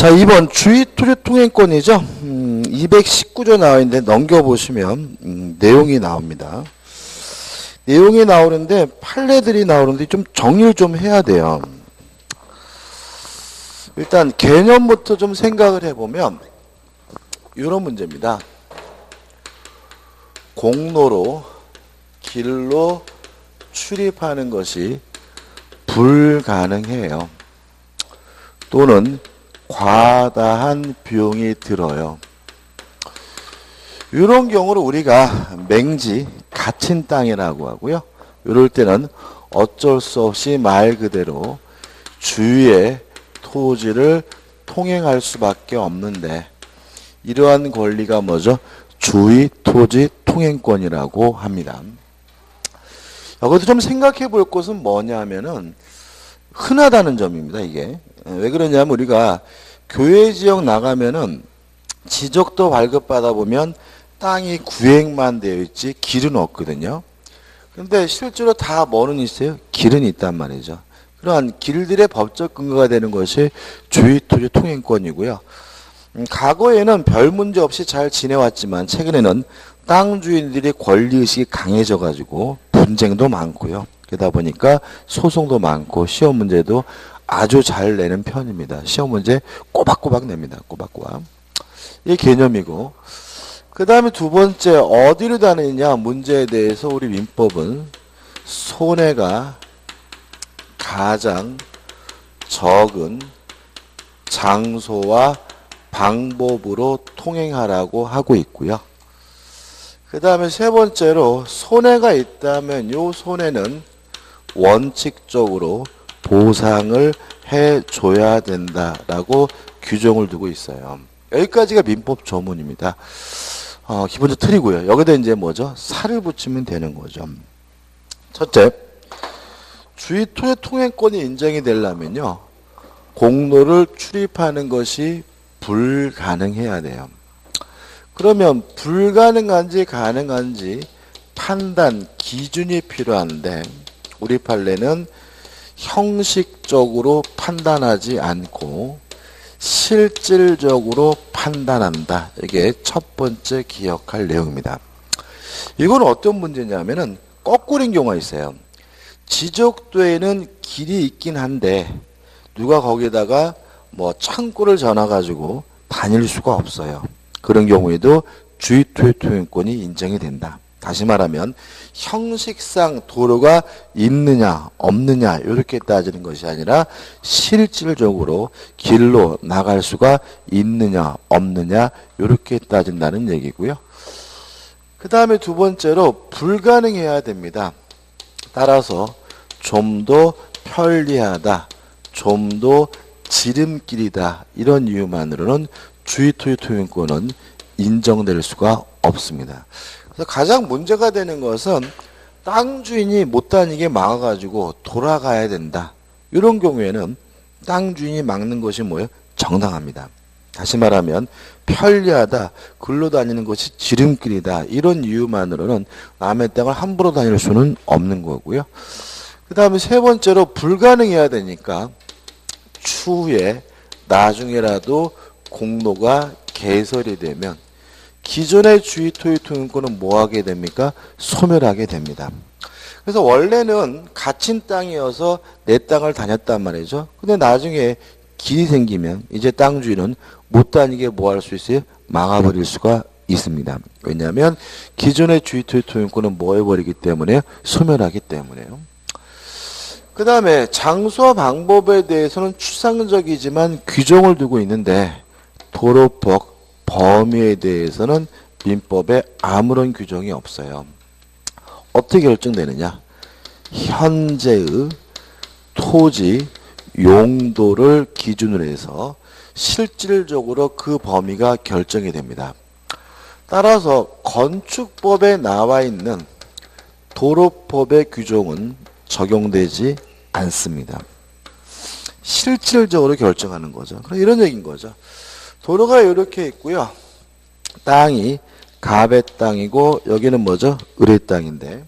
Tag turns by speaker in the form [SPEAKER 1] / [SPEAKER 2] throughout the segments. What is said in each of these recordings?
[SPEAKER 1] 자, 2번 주의토지통행권이죠. 219조 나와 있는데 넘겨보시면 내용이 나옵니다. 내용이 나오는데 판례들이 나오는데 좀 정리를 좀 해야 돼요. 일단 개념부터 좀 생각을 해보면 이런 문제입니다. 공로로 길로 출입하는 것이 불가능해요. 또는 과다한 비용이 들어요. 이런 경우를 우리가 맹지, 갇힌 땅이라고 하고요. 이럴 때는 어쩔 수 없이 말 그대로 주위의 토지를 통행할 수밖에 없는데 이러한 권리가 뭐죠? 주의 토지 통행권이라고 합니다. 여기서 좀 생각해 볼 것은 뭐냐면은 흔하다는 점입니다. 이게 왜 그러냐면 우리가 교외 지역 나가면은 지적도 발급받아 보면 땅이 구획만 되어 있지 길은 없거든요. 근데 실제로 다 뭐는 있어요? 길은 있단 말이죠. 그러한 길들의 법적 근거가 되는 것이 주의토지 통행권이고요. 과거에는 별 문제 없이 잘 지내왔지만 최근에는 땅 주인들이 권리의식이 강해져 가지고 분쟁도 많고요. 그러다 보니까 소송도 많고 시험 문제도 아주 잘 내는 편입니다. 시험 문제 꼬박꼬박 냅니다. 꼬박꼬박. 이 개념이고, 그 다음에 두 번째 어디로 다니냐 문제에 대해서 우리 민법은 손해가 가장 적은 장소와 방법으로 통행하라고 하고 있고요. 그 다음에 세 번째로 손해가 있다면 이 손해는 원칙적으로 보상을 해줘야 된다라고 규정을 두고 있어요. 여기까지가 민법 조문입니다. 기본적 틀이고요. 여기다 이제 뭐죠? 살을 붙이면 되는 거죠. 첫째, 주의토지 통행권이 인정이 되려면요, 공로를 출입하는 것이 불가능해야 돼요. 그러면 불가능한지 가능한지 판단 기준이 필요한데 우리 판례는 형식적으로 판단하지 않고 실질적으로 판단한다. 이게 첫 번째 기억할 내용입니다. 이건 어떤 문제냐면은 거꾸로인 경우가 있어요. 지적도에는 길이 있긴 한데 누가 거기다가 뭐 창고를 전화가지고 다닐 수가 없어요. 그런 경우에도 주의토지 통행권이 인정이 된다. 다시 말하면 형식상 도로가 있느냐 없느냐 이렇게 따지는 것이 아니라 실질적으로 길로 나갈 수가 있느냐 없느냐 이렇게 따진다는 얘기고요. 그 다음에 두 번째로 불가능해야 됩니다. 따라서 좀 더 편리하다, 좀 더 지름길이다 이런 이유만으로는 주의토지 통행권은 인정될 수가 없습니다. 그래서 가장 문제가 되는 것은 땅 주인이 못 다니게 막아가지고 돌아가야 된다. 이런 경우에는 땅 주인이 막는 것이 뭐예요? 정당합니다. 다시 말하면 편리하다, 글로 다니는 것이 지름길이다. 이런 이유만으로는 남의 땅을 함부로 다닐 수는 없는 거고요. 그 다음에 세 번째로 불가능해야 되니까 추후에 나중에라도 공로가 개설이 되면 기존의 주의토지 통행권은 뭐하게 됩니까? 소멸하게 됩니다. 그래서 원래는 갇힌 땅이어서 내 땅을 다녔단 말이죠. 근데 나중에 길이 생기면 이제 땅 주인은 못 다니게 뭐 할 수 있어요? 막아버릴 수가 있습니다. 왜냐하면 기존의 주의토지 통행권은 뭐 해버리기 때문에 소멸하기 때문에요. 그 다음에 장소와 방법에 대해서는 추상적이지만 규정을 두고 있는데 도로법 범위에 대해서는 민법에 아무런 규정이 없어요. 어떻게 결정되느냐? 현재의 토지 용도를 기준으로 해서 실질적으로 그 범위가 결정이 됩니다. 따라서 건축법에 나와 있는 도로법의 규정은 적용되지 않습니다. 실질적으로 결정하는 거죠. 그럼 이런 얘기인 거죠. 도로가 이렇게 있고요. 땅이 갑의 땅이고 여기는 뭐죠? 을의 땅인데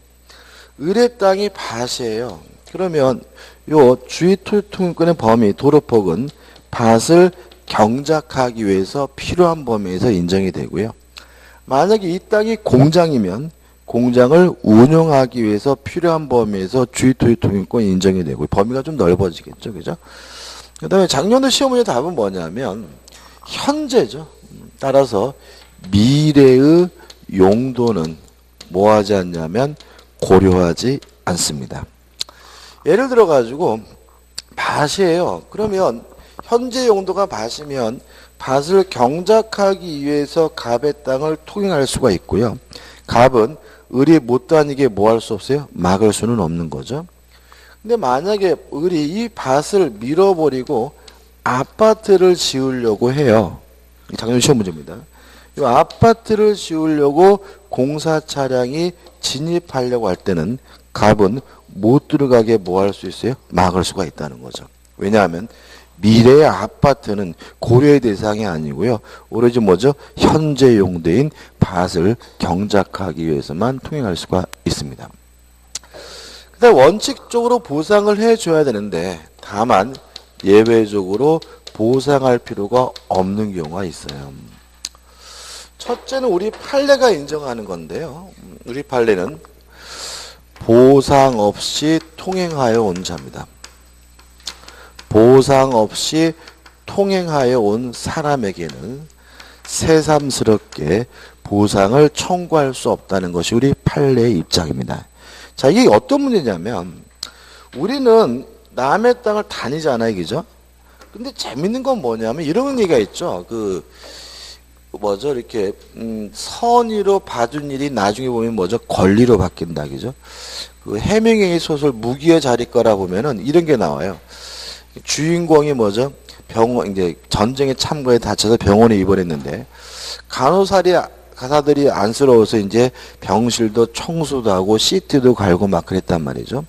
[SPEAKER 1] 을의 땅이 밭이에요. 그러면 요 주의토지 통행권의 범위 도로법은 밭을 경작하기 위해서 필요한 범위에서 인정이 되고요. 만약에 이 땅이 공장이면 공장을 운영하기 위해서 필요한 범위에서 주의토지 통행권이 인정이 되고 범위가 좀 넓어지겠죠. 그죠? 그 다음에 작년도 시험 문제 답은 뭐냐면 현재죠. 따라서 미래의 용도는 뭐 하지 않냐면 고려하지 않습니다. 예를 들어 가지고 밭이에요. 그러면 현재 용도가 밭이면 밭을 경작하기 위해서 갑의 땅을 통행할 수가 있고요. 갑은 을이 못 다니게 뭐 할 수 없어요? 막을 수는 없는 거죠. 근데 만약에 을이 이 밭을 밀어버리고 아파트를 지으려고 해요. 작년 시험 문제입니다. 이 아파트를 지으려고 공사 차량이 진입하려고 할 때는 갑은 못 들어가게 뭐 할 수 있어요? 막을 수가 있다는 거죠. 왜냐하면 미래의 아파트는 고려의 대상이 아니고요. 오로지 뭐죠? 현재 용도인 밭을 경작하기 위해서만 통행할 수가 있습니다. 그다음 원칙적으로 보상을 해줘야 되는데 다만 예외적으로 보상할 필요가 없는 경우가 있어요. 첫째는 우리 판례가 인정하는 건데요. 우리 판례는 보상 없이 통행하여 온 자입니다. 보상 없이 통행하여 온 사람에게는 새삼스럽게 보상을 청구할 수 없다는 것이 우리 판례의 입장입니다. 자, 이게 어떤 문제냐면 우리는 남의 땅을 다니잖아요. 그죠? 근데 재밌는 건 뭐냐면 이런 얘기가 있죠. 이렇게 선의로 봐준 일이 나중에 보면 권리로 바뀐다. 그죠? 그 해명의 소설 무기의 자리거라 보면은 이런 게 나와요. 주인공이 이제 전쟁에 참가해 다쳐서 병원에 입원했는데 간호사들이 안쓰러워서 이제 병실도 청소도 하고 CT도 갈고 막 그랬단 말이죠.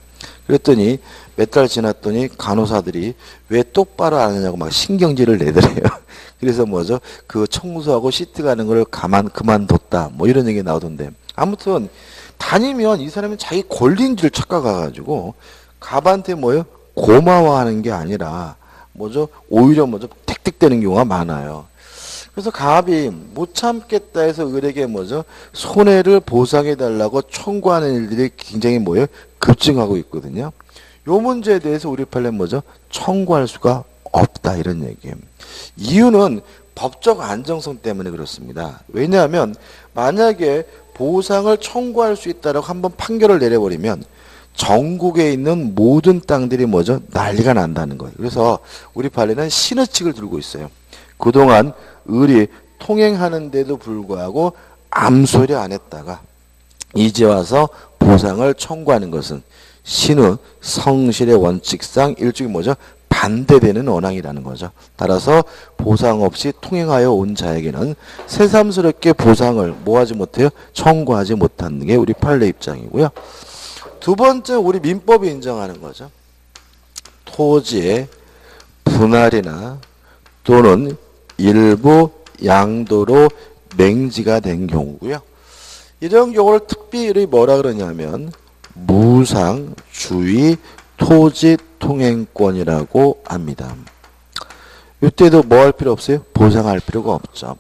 [SPEAKER 1] 그랬더니 몇 달 지났더니 간호사들이 왜 똑바로 안 하냐고 막 신경질을 내더래요. 그래서 그 청소하고 CT 가는 걸 그만뒀다. 뭐 이런 얘기 나오던데. 아무튼 다니면 이 사람은 자기 권리인 줄 착각해가지고 갑한테 고마워하는 게 아니라 오히려 택택되는 경우가 많아요. 그래서 갑이 못 참겠다 해서 을에게 손해를 보상해 달라고 청구하는 일들이 굉장히 급증하고 있거든요. 요 문제에 대해서 우리 판례는 청구할 수가 없다 이런 얘기예요. 이유는 법적 안정성 때문에 그렇습니다. 왜냐하면 만약에 보상을 청구할 수 있다라고 한번 판결을 내려버리면 전국에 있는 모든 땅들이 난리가 난다는 거예요. 그래서 우리 판례는 신의칙을 들고 있어요. 그동안 을이 통행하는데도 불구하고 암소리 안 했다가 이제 와서 보상을 청구하는 것은 신의 성실의 원칙상 일종의 반대되는 원앙이라는 거죠. 따라서 보상 없이 통행하여 온 자에게는 새삼스럽게 보상을 뭐하지 못해요? 청구하지 못하는 게 우리 판례 입장이고요. 두 번째 우리 민법이 인정하는 거죠. 토지의 분할이나 또는 일부 양도로 맹지가 된 경우고요. 이런 경우를 특별히 뭐라 그러냐면 무상주의 토지 통행권이라고 합니다. 이때도 뭐 할 필요 없어요? 보상할 필요가 없죠.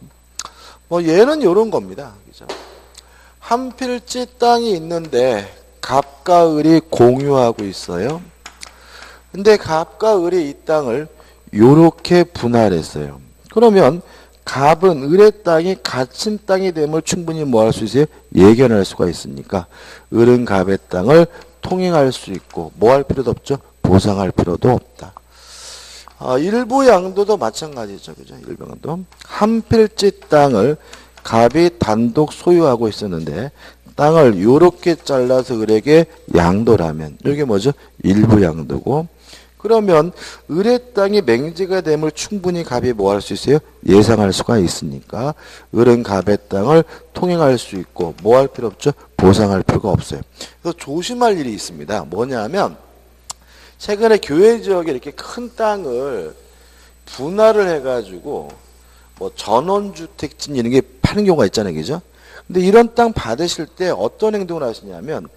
[SPEAKER 1] 얘는 이런 겁니다. 그죠? 한 필지 땅이 있는데 갑과 을이 공유하고 있어요. 근데 갑과 을이 이 땅을 요렇게 분할했어요. 그러면 갑은 을의 땅이 갇힌 땅이 됨을 충분히 뭐 할 수 있어요? 예견할 수가 있으니까 을은 갑의 땅을 통행할 수 있고 뭐 할 필요도 없죠? 보상할 필요도 없다. 일부 양도도 마찬가지죠. 그죠? 일부 양도. 한 필지 땅을 갑이 단독 소유하고 있었는데 땅을 요렇게 잘라서 을에게 양도라면 이게 뭐죠? 일부 양도고 그러면 을의 땅이 맹지가 됨을 충분히 갑이 뭐 할 수 있어요? 예상할 수가 있으니까 을은 갑의 땅을 통행할 수 있고 뭐 할 필요 없죠? 보상할 필요가 없어요. 그래서 조심할 일이 있습니다. 뭐냐면 최근에 교회 지역에 이렇게 큰 땅을 분할을 해가지고 전원주택진 이런 게 파는 경우가 있잖아요. 그죠? 근데 이런 땅 받으실 때 어떤 행동을 하시냐면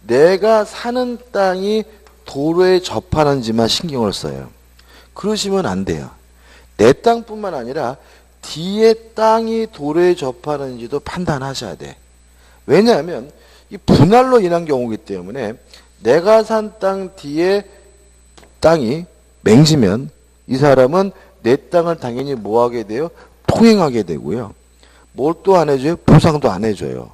[SPEAKER 1] 내가 사는 땅이 도로에 접하는지만 신경을 써요. 그러시면 안 돼요. 내 땅뿐만 아니라 뒤에 땅이 도로에 접하는지도 판단하셔야 돼. 왜냐하면 이 분할로 인한 경우이기 때문에 내가 산 땅 뒤에 땅이 맹지면 이 사람은 내 땅을 당연히 뭐 하게 돼요? 통행하게 되고요. 뭘 또 안 해줘요? 보상도 안 해줘요.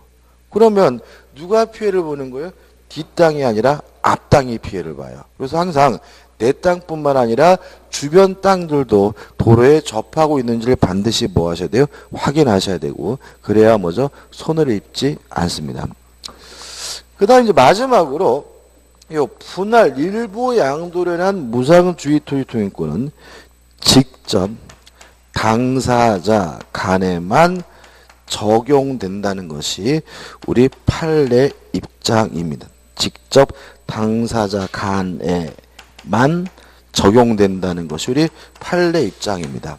[SPEAKER 1] 그러면 누가 피해를 보는 거예요? 뒷땅이 아니라 앞땅이 피해를 봐요. 그래서 항상 내 땅뿐만 아니라 주변 땅들도 도로에 접하고 있는지를 반드시 뭐 하셔야 돼요? 확인하셔야 되고, 그래야 뭐죠? 손해를 입지 않습니다. 그 다음 이제 마지막으로 요 분할 일부 양도를 한 무상주의 토지 통행권은 직접 당사자 간에만 적용된다는 것이 우리 판례 입장입니다. 직접 당사자 간에만 적용된다는 것이 우리 판례 입장입니다.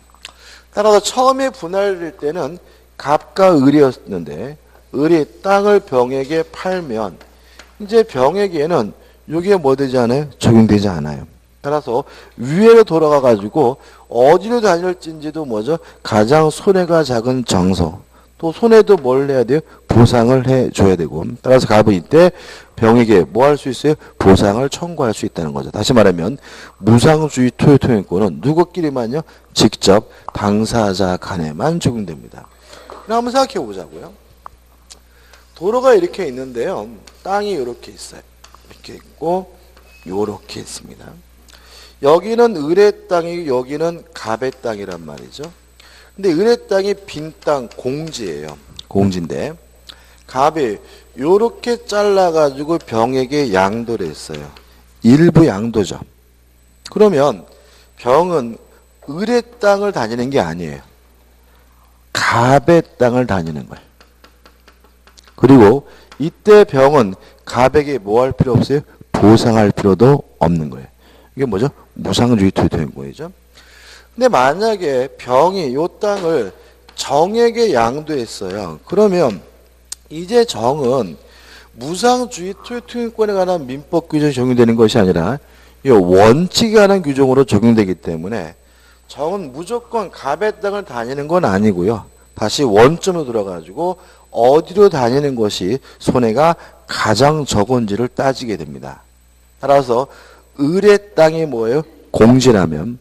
[SPEAKER 1] 따라서 처음에 분할될 때는 갑과 을이었는데 을이 땅을 병에게 팔면 이제 병에게는 이게 뭐 되지 않아요? 적용되지 않아요. 따라서 위에로 돌아가 가지고 어디로 다닐지인지도 뭐죠? 가장 손해가 작은 장소, 또 손해도 뭘 해야 돼요? 보상을 해줘야 되고, 따라서 갑은 이때 병에게 뭐 할 수 있어요? 보상을 청구할 수 있다는 거죠. 다시 말하면 무상주의 토지 통행권은 누구끼리만요? 직접 당사자 간에만 적용됩니다. 그럼 한번 생각해 보자고요. 도로가 이렇게 있는데요. 땅이 이렇게 있어요. 이렇게 있고 이렇게 있습니다. 여기는 을의 땅이고 여기는 갑의 땅이란 말이죠. 근데 을의 땅이 빈 땅 공지예요. 공지인데 갑이 요렇게 잘라가지고 병에게 양도를 했어요. 일부 양도죠. 그러면 병은 을의 땅을 다니는 게 아니에요. 갑의 땅을 다니는 거예요. 그리고 이때 병은 갑에게 뭐 할 필요 없어요? 보상할 필요도 없는 거예요. 이게 뭐죠? 무상주의 토지 통행권이죠. 근데 만약에 병이 요 땅을 정에게 양도했어요. 그러면 이제 정은 무상주의 토지 통행권에 관한 민법 규정이 적용되는 것이 아니라 이 원칙에 관한 규정으로 적용되기 때문에 정은 무조건 갑의 땅을 다니는 건 아니고요. 다시 원점으로 들어가지고 어디로 다니는 것이 손해가 가장 적은지를 따지게 됩니다. 따라서 을의 땅이 뭐예요? 공지라면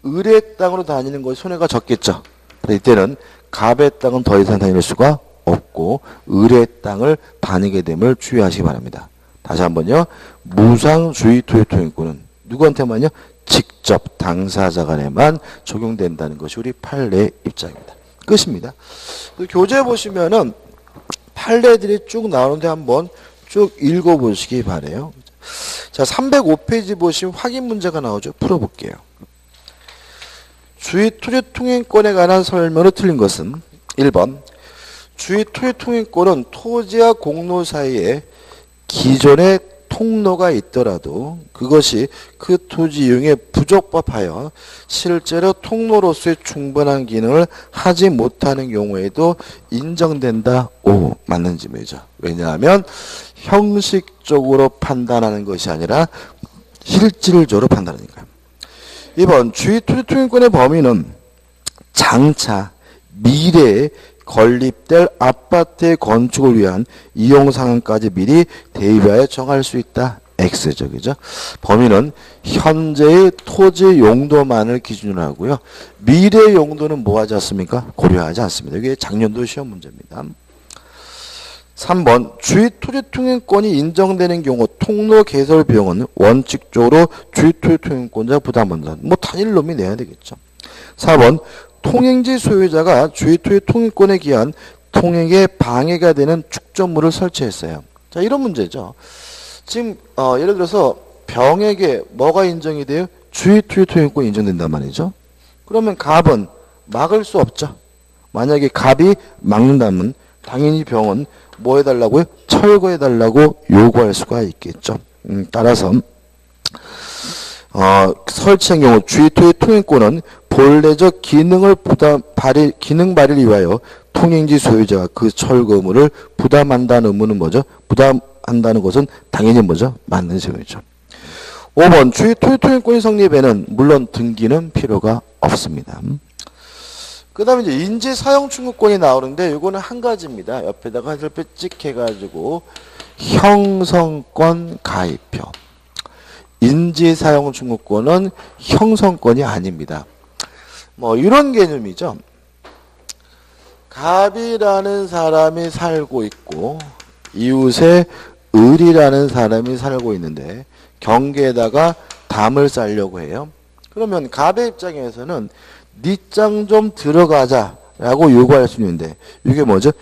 [SPEAKER 1] 을의 땅으로 다니는 것이 손해가 적겠죠. 이때는 갑의 땅은 더 이상 다닐 수가 없고 을의 땅을 다니게 됨을 주의하시기 바랍니다. 다시 한번요. 무상주의 토지 통행권은 누구한테만요? 직접 당사자 간에만 적용된다는 것이 우리 판례의 입장입니다. 끝입니다. 교재 보시면은 판례들이 쭉 나오는데 한번 쭉 읽어보시기 바래요. 자, 305페이지 보시면 확인 문제가 나오죠. 풀어볼게요. 주의 토지 통행권에 관한 설명으로 틀린 것은 1번 주의 토지 통행권은 토지와 공로 사이에 기존의 통로가 있더라도 그것이 그 토지 이용에 부적법하여 실제로 통로로서의 충분한 기능을 하지 못하는 경우에도 인정된다. 오, 맞는 질문이죠. 왜냐하면 형식적으로 판단하는 것이 아니라 실질적으로 판단하니까요. 2번 주의 토지 통행권의 범위는 장차 미래에 건립될 아파트의 건축을 위한 이용 상황까지 미리 대비하여 정할 수 있다. X죠. 그죠? 범위는 현재의 토지 용도만을 기준으로 하고요. 미래 용도는 뭐 하지 않습니까? 고려하지 않습니다. 이게 작년도 시험 문제입니다. 3번 주의 토지 통행권이 인정되는 경우 통로 개설 비용은 원칙적으로 주의 토지 통행권자 부담한다. 뭐 단일 놈이 내야 되겠죠. 4번 통행지 소유자가 주의 토지 통행권에 기한 통행에 방해가 되는 축전물을 설치했어요. 자, 이런 문제죠. 지금 예를 들어서 병에게 뭐가 인정이 돼요? 주의 토지 통행권이 인정된단 말이죠. 그러면 갑은 막을 수 없죠. 만약에 갑이 막는다면 당연히 병은 뭐 해달라고요? 철거해달라고 요구할 수가 있겠죠. 따라서 설치한 경우 주의 토지 통행권은 본래적 기능 발휘를 위하여 통행지 소유자가 그 철거물을 부담한다는 의무는 뭐죠? 부담한다는 것은 당연히 뭐죠? 맞는 소리죠. 5번 주의 토지통행권이 성립에는 물론 등기는 필요가 없습니다. 그 다음에 이제 인지사용충구권이 나오는데 이거는 한 가지입니다. 옆에다가 한슬 찍혀가지고 형성권 가입표. 인지사용충구권은 형성권이 아닙니다. 뭐 이런 개념이죠. 갑이라는 사람이 살고 있고 이웃에 을이라는 사람이 살고 있는데 경계에다가 담을 쌓으려고 해요. 그러면 갑의 입장에서는 네 땅 좀 들어가자라고 요구할 수 있는데 이게 뭐죠?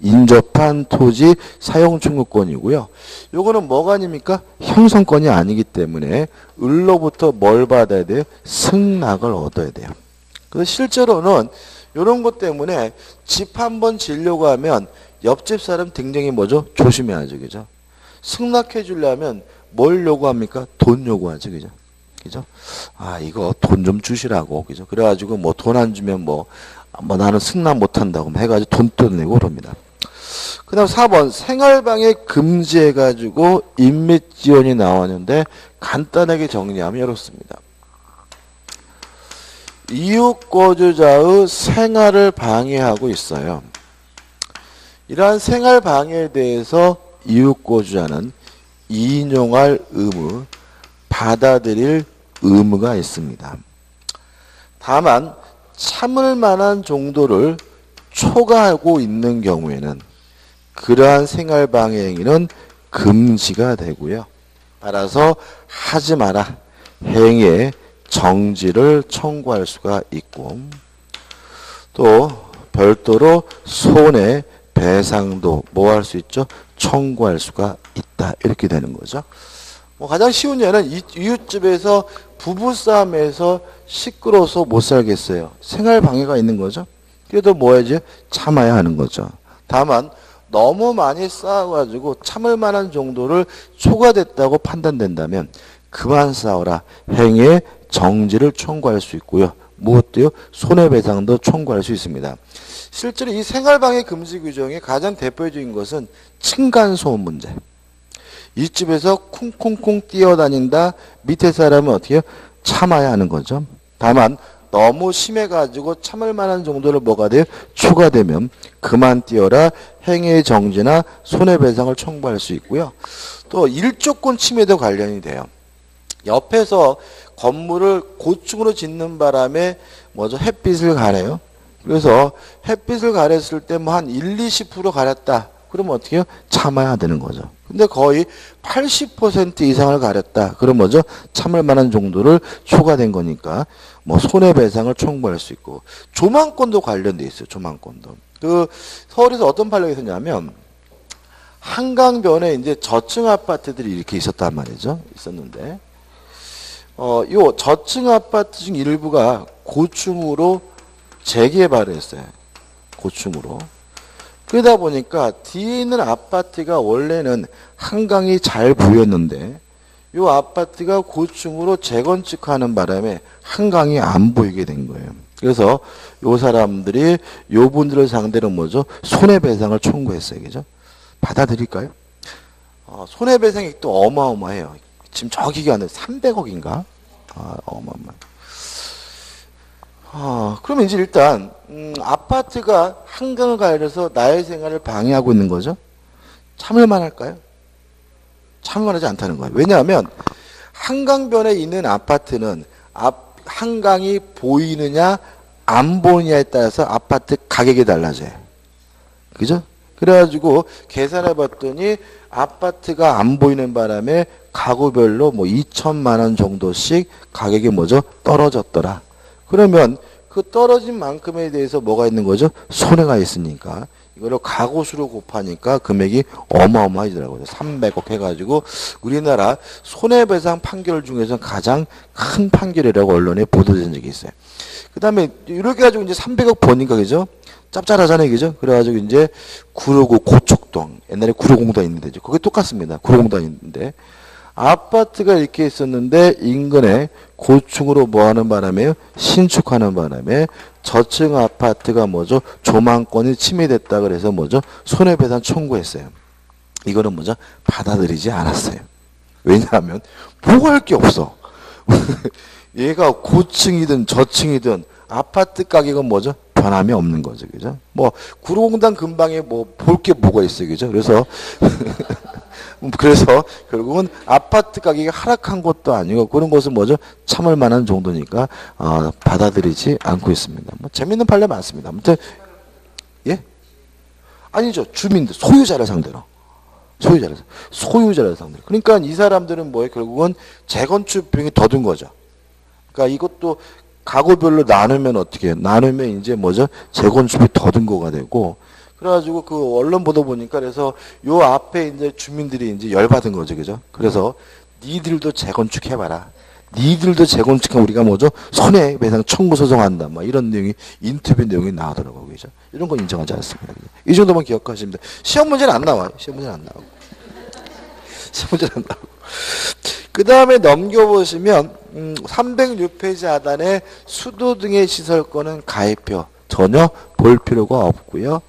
[SPEAKER 1] 인접한 토지 사용충구권이고요. 요거는 뭐가 아닙니까? 형성권이 아니기 때문에 을로부터 뭘 받아야 돼요? 승낙을 얻어야 돼요. 그래서 실제로는 이런 것 때문에 집 한번 지려고 하면 옆집 사람 굉장히 뭐죠? 조심해야죠. 그죠? 승낙해 주려면 뭘 요구합니까? 돈 요구하죠. 그죠? 그죠? 아, 이거 돈 좀 주시라고. 그죠? 그래가지고 뭐 돈 안 주면 뭐 나는 승낙 못 한다고 해가지고 돈 뜯어내고 그럽니다. 그 다음 4번 생활방해 금지해가지고 인맥지원이 나왔는데 간단하게 정리하면 이렇습니다. 이웃거주자의 생활을 방해하고 있어요. 이러한 생활 방해에 대해서 이웃거주자는 인용할 의무, 받아들일 의무가 있습니다. 다만 참을 만한 정도를 초과하고 있는 경우에는 그러한 생활 방해 행위는 금지가 되고요. 따라서 하지 마라. 행위의 정지를 청구할 수가 있고 또 별도로 손해배상도 뭐 할 수 있죠? 청구할 수가 있다. 이렇게 되는 거죠. 뭐 가장 쉬운 예는 이웃집에서 부부싸움에서 시끄러워서 못 살겠어요. 생활 방해가 있는 거죠. 그래도 뭐 해야지? 참아야 하는 거죠. 다만 너무 많이 싸워가지고 참을 만한 정도를 초과됐다고 판단된다면 그만 싸워라. 행위의 정지를 청구할 수 있고요. 무엇도요? 손해배상도 청구할 수 있습니다. 실제로 이 생활방해 금지 규정의 가장 대표적인 것은 층간소음 문제. 이 집에서 쿵쿵쿵 뛰어다닌다. 밑에 사람은 어떻게 해요? 참아야 하는 거죠. 다만 너무 심해가지고 참을 만한 정도를 뭐가 돼요? 초과되면 그만 뛰어라. 행위의 정지나 손해배상을 청구할 수 있고요. 또 일조권 침해도 관련이 돼요. 옆에서 건물을 고층으로 짓는 바람에 뭐죠? 햇빛을 가려요. 그래서 햇빛을 가렸을 때 뭐 한 20% 가렸다. 그러면 어떻게 해요? 참아야 되는 거죠. 근데 거의 80% 이상을 가렸다. 그럼 뭐죠? 참을 만한 정도를 초과된 거니까 뭐 손해배상을 청구할 수 있고 조망권도 관련돼 있어요. 조망권도. 그 서울에서 어떤 판례가 있었냐면 한강변에 이제 저층 아파트들이 이렇게 있었단 말이죠. 있었는데 요 저층 아파트 중 일부가 고층으로 재개발을 했어요. 고층으로. 그러다 보니까 뒤에 있는 아파트가 원래는 한강이 잘 보였는데 이 아파트가 고층으로 재건축하는 바람에 한강이 안 보이게 된 거예요. 그래서 이 사람들이 요 분들을 상대로 뭐죠? 손해배상을 청구했어요. 그죠? 받아들일까요? 손해배상이 또 어마어마해요. 지금 저기가 안 돼. 300억인가? 어마어마. 그러면 이제 일단 아파트가 한강을 가려서 나의 생활을 방해하고 있는 거죠. 참을만 할까요? 참을만하지 않다는 거예요. 왜냐하면 한강변에 있는 아파트는 한강이 보이느냐 안 보이느냐에 따라서 아파트 가격이 달라져요. 그죠? 그래가지고 계산해 봤더니 아파트가 안 보이는 바람에 가구별로 뭐 2천만 원 정도씩 가격이 뭐죠? 떨어졌더라. 그러면 그 떨어진 만큼에 대해서 뭐가 있는 거죠? 손해가 있으니까 이거를 가구수로 곱하니까 금액이 어마어마하더라고요. 300억 해가지고 우리나라 손해배상 판결 중에서 가장 큰 판결이라고 언론에 보도된 적이 있어요. 그 다음에 이렇게 가지고 이제 300억 버니까 그죠? 짭짤하잖아요. 그죠? 그래가지고 이제 959 고척동 옛날에 구로공단 있는데 그게 똑같습니다. 구로공단 있는데 아파트가 이렇게 있었는데 인근에 고층으로 뭐하는 바람에요? 신축하는 바람에 저층 아파트가 뭐죠? 조망권이 침해됐다 그래서 뭐죠? 손해배상 청구했어요. 이거는 뭐죠? 받아들이지 않았어요. 왜냐하면 뭐 할 게 없어. 얘가 고층이든 저층이든 아파트 가격은 뭐죠? 변함이 없는 거죠. 그죠? 뭐 구로공단 근방에 뭐 볼 게 뭐가 있어요. 그죠? 그래서 결국은 아파트 가격이 하락한 것도 아니고 그런 것은 뭐죠? 참을 만한 정도니까 받아들이지 않고 있습니다. 뭐 재밌는 판례 많습니다. 아무튼 예? 아니죠. 주민들, 소유자를 상대로. 소유자를 상대로. 그러니까 이 사람들은 뭐예요? 결국은 재건축 비용이 더 든 거죠. 그러니까 이것도 가구별로 나누면 어떻게 해요? 나누면 이제 뭐죠? 재건축이 더 든 거가 되고, 그래가지고 그 언론 보도 보니까 그래서 요 앞에 이제 주민들이 이제 열받은 거죠. 그죠? 그래서 니들도 재건축해봐라. 니들도 재건축하면 우리가 뭐죠? 손해배상 청구 소송한다. 뭐 이런 내용이 인터뷰 내용이 나오더라고요. 그죠? 이런 건 인정하지 않습니다. 이 정도만 기억하시면 돼요. 시험 문제는 안 나와요. 시험 문제는 안 나오고. 그 다음에 넘겨보시면 306페이지 하단에 수도 등의 시설권은 가입표 전혀 볼 필요가 없고요.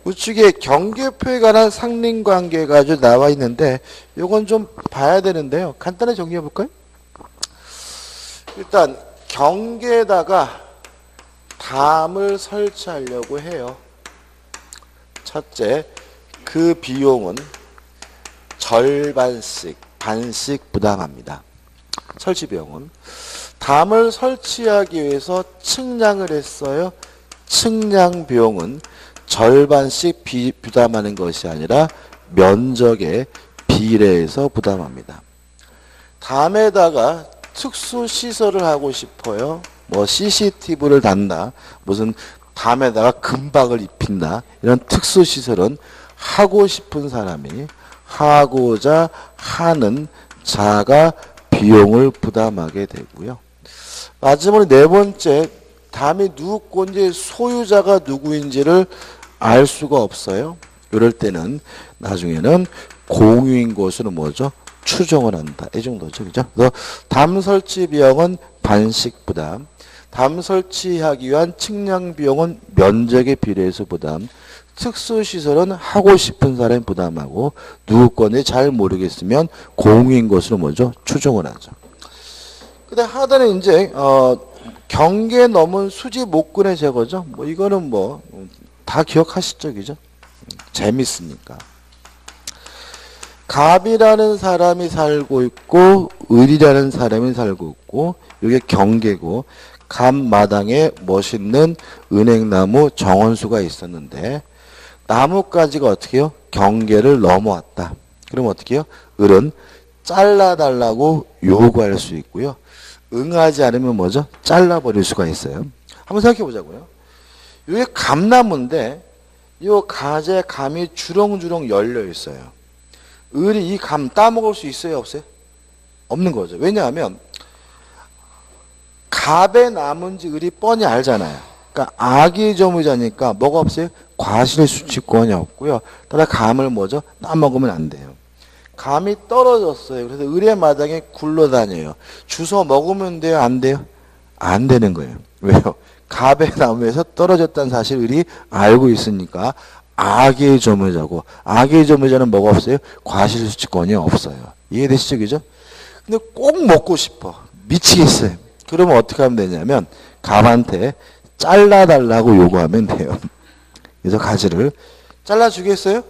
[SPEAKER 1] 우측에 경계표에 관한 상린관계가 아주 나와 있는데 이건 좀 봐야 되는데요. 간단히 정리해 볼까요? 일단 경계에다가 담을 설치하려고 해요. 첫째, 그 비용은 반씩 부담합니다. 설치 비용은. 담을 설치하기 위해서 측량을 했어요. 측량 비용은 절반씩 부담하는 것이 아니라 면적에 비례해서 부담합니다. 담에다가 특수 시설을 하고 싶어요. 뭐 CCTV를 단다. 무슨 담에다가 금박을 입힌다. 이런 특수 시설은 하고 싶은 사람이 하고자 하는 자가 비용을 부담하게 되고요. 마지막으로 네 번째, 담이 누구 건지 소유자가 누구인지를 알 수가 없어요. 이럴 때는 나중에는 공유인 것으로 뭐죠? 추정을 한다. 이 정도죠. 그죠? 그래서 담 설치 비용은 반씩 부담. 담 설치하기 위한 측량 비용은 면적에 비례해서 부담. 특수시설은 하고 싶은 사람이 부담하고 누구 건지 잘 모르겠으면 공유인 것으로 뭐죠? 추정을 하죠. 근데 하단에 이제 경계 넘은 수지 목근의 제거죠. 뭐 이거는 뭐 다 기억하시죠, 그죠? 재밌으니까. 갑이라는 사람이 살고 있고 을이라는 사람이 살고 있고 이게 경계고 갑 마당에 멋있는 은행나무 정원수가 있었는데 나뭇가지가 어떻게 해요? 경계를 넘어왔다. 그럼 어떻게 해요? 을은 잘라달라고 요구할 수 있고요. 응하지 않으면 뭐죠? 잘라버릴 수가 있어요. 한번 생각해 보자고요. 이게 감나무인데 이 가지에 감이 주렁주렁 열려 있어요. 을이 이 감 따먹을 수 있어요? 없어요? 없는 거죠. 왜냐하면 갑의 나무인지 을이 뻔히 알잖아요. 그러니까 악의 점유자니까 뭐가 없어요? 과실 수치권이 없고요. 따라 감을 뭐죠? 따먹으면 안 돼요. 감이 떨어졌어요. 그래서 을의 마당에 굴러다녀요. 주워 먹으면 돼요? 안 돼요? 안 되는 거예요. 왜요? 갑의 나무에서 떨어졌다는 사실을 을이 알고 있으니까 악의 점유자고, 악의 점유자는 뭐가 없어요? 과실 수치권이 없어요. 이해되시죠? 그죠? 근데 꼭 먹고 싶어. 미치겠어요. 그러면 어떻게 하면 되냐면 갑한테 잘라달라고 요구하면 돼요. 그래서 가지를 잘라주겠어요?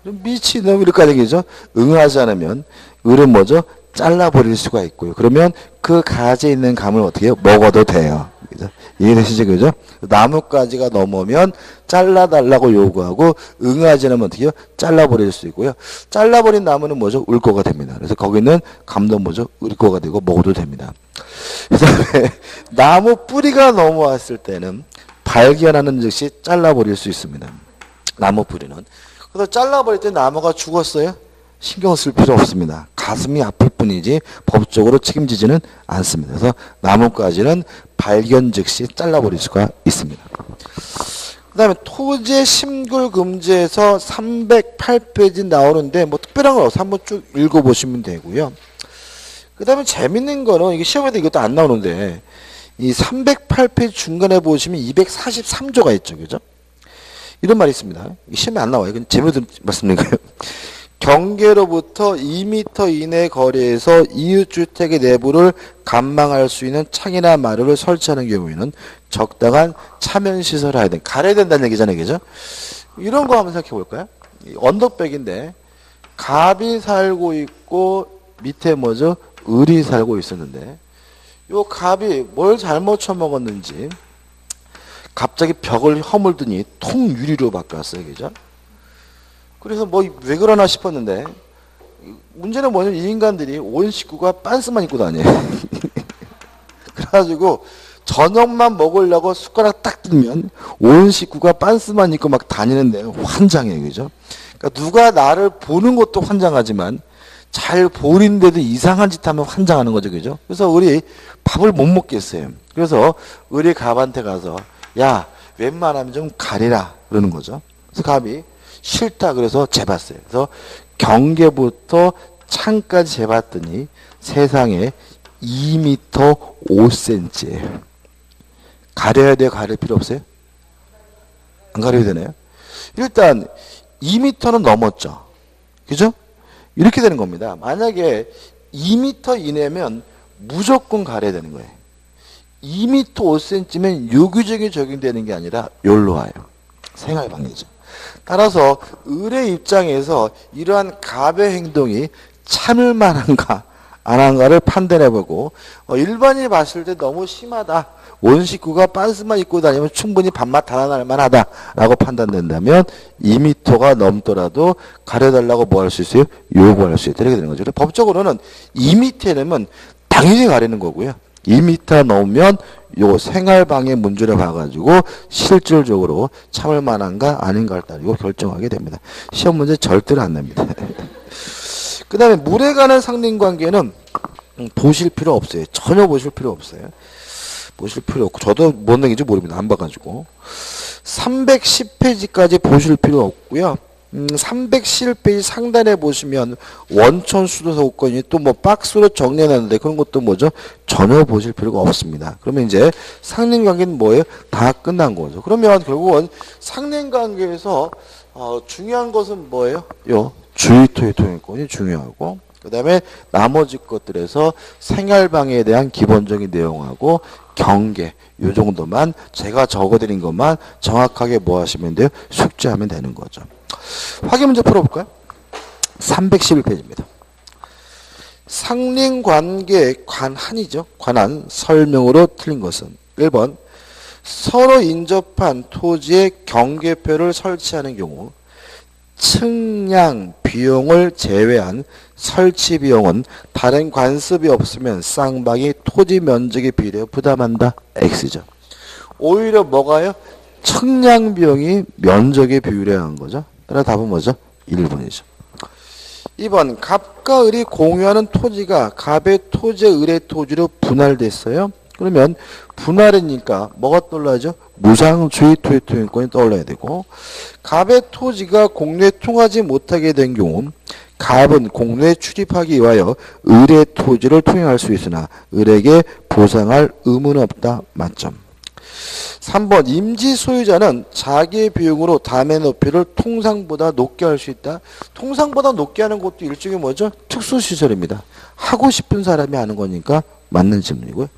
[SPEAKER 1] 미친놈 이렇게 되겠죠? 응하지 않으면 을은 뭐죠? 잘라버릴 수가 있고요. 그러면 그 가지에 있는 감을 어떻게 해요? 먹어도 돼요. 그죠? 이해되시죠? 그죠? 나뭇가지가 넘으면 잘라달라고 요구하고 응하지 않으면 어떻게 해요? 잘라버릴 수 있고요. 잘라버린 나무는 뭐죠? 울거가 됩니다. 그래서 거기는 감도 뭐죠? 울거가 되고 먹어도 됩니다. 그 다음에 나무 뿌리가 넘어왔을 때는 발견하는 즉시 잘라버릴 수 있습니다. 나무 뿌리는. 그래서 잘라버릴 때 나무가 죽었어요? 신경 쓸 필요 없습니다. 가슴이 아플 뿐이지 법적으로 책임지지는 않습니다. 그래서 나뭇가지는 발견 즉시 잘라버릴 수가 있습니다. 그 다음에 토지 심굴 금지에서 308페이지 나오는데 뭐 특별한 건 없어서 한번 쭉 읽어보시면 되고요. 그 다음에 재밌는 거는 이게 시험에도 이것도 안 나오는데 이 308페이지 중간에 보시면 243조가 있죠. 그죠? 이런 말이 있습니다. 시험에 안 나와요. 이건 재미로 말씀드린 거예요. 경계로부터 2m 이내 거리에서 이웃주택의 내부를 관망할 수 있는 창이나 마루를 설치하는 경우에는 적당한 차면시설을 해야 돼. 가려야 된다는 얘기잖아요. 그죠? 이런 거 한번 생각해 볼까요? 언덕백인데 갑이 살고 있고 밑에 뭐죠? 을이 살고 있었는데 요 갑이 뭘 잘못 쳐먹었는지 갑자기 벽을 허물더니 통유리로 바꿨어요. 그죠? 그래서 뭐 왜 그러나 싶었는데 문제는 뭐냐면 이 인간들이 온 식구가 빤스만 입고 다녀요. 그래가지고 저녁만 먹으려고 숟가락 딱 들면 온 식구가 빤스만 입고 막 다니는데 환장해요. 그죠? 그러니까 누가 나를 보는 것도 환장하지만 잘 보이는데도 이상한 짓 하면 환장하는 거죠. 그죠? 그래서 우리 밥을 못 먹겠어요. 그래서 우리 갑한테 가서 야 웬만하면 좀 가리라 그러는 거죠. 그래서 갑이 싫다 그래서 재봤어요. 그래서 경계부터 창까지 재봤더니 세상에 2m 5cm예요. 가려야 돼요? 가릴 필요 없어요? 안 가려야 되나요? 일단 2m는 넘었죠. 그죠? 이렇게 되는 겁니다. 만약에 2m 이내면 무조건 가려야 되는 거예요. 2m 5cm면 유기적이 적용되는 게 아니라 여기로 와요. 생활방해죠. 따라서 을의 입장에서 이러한 갑의 행동이 참을 만한가 안 한가를 판단해보고 일반인이 봤을 때 너무 심하다. 온 식구가 빤스만 입고 다니면 충분히 밥맛 달아날 만하다라고 판단된다면 2m가 넘더라도 가려달라고 뭐 할 수 있어요? 요구할 수 있다. 이렇게 되는 거죠. 법적으로는 2m라면 당연히 가리는 거고요. 2m 넘으면 요 생활방해 문제를 봐가지고 실질적으로 참을 만한가 아닌가를 따지고 결정하게 됩니다. 시험 문제 절대로 안 냅니다. 그 다음에 물에 관한 상린관계는 보실 필요 없어요. 전혀 보실 필요 없어요. 보실 필요 없고 저도 뭔 얘기인지 모릅니다. 안 봐가지고 310페이지까지 보실 필요 없고요. 311페이지 상단에 보시면 원천 수도사 조건이 또 뭐 박스로 정리해놨는데 그런 것도 뭐죠? 전혀 보실 필요가 없습니다. 그러면 이제 상린관계는 뭐예요? 다 끝난 거죠. 그러면 결국은 상린관계에서 중요한 것은 뭐예요? 요 주의토의 통행권이 중요하고 그 다음에 나머지 것들에서 생활방해에 대한 기본적인 내용하고 경계 요 정도만 제가 적어드린 것만 정확하게 뭐 하시면 돼요? 숙지하면 되는 거죠. 확인 문제 풀어볼까요? 311페이지입니다. 상린관계에 관한이죠. 관한 설명으로 틀린 것은 1번 서로 인접한 토지에 경계표를 설치하는 경우 측량 비용을 제외한 설치 비용은 다른 관습이 없으면 쌍방이 토지 면적의 비례에 부담한다. X죠. 오히려 뭐가요? 측량 비용이 면적에 비례한 거죠. 따라 답은 뭐죠? 1번이죠. 2번 갑과 을이 공유하는 토지가 갑의 토지와 을의 토지로 분할됐어요. 그러면 분할이니까 뭐가 떠올라야죠? 무상주의 토의 통행권이 떠올라야 되고 갑의 토지가 공유에 통하지 못하게 된 경우 갑은 공유에 출입하기 위하여 을의 토지를 통행할 수 있으나 을에게 보상할 의무는 없다. 맞점. 3번 임지 소유자는 자기의 비용으로 담의 높이를 통상보다 높게 할 수 있다. 통상보다 높게 하는 것도 일종의 뭐죠? 특수시설입니다. 하고 싶은 사람이 하는 거니까 맞는 질문이고요.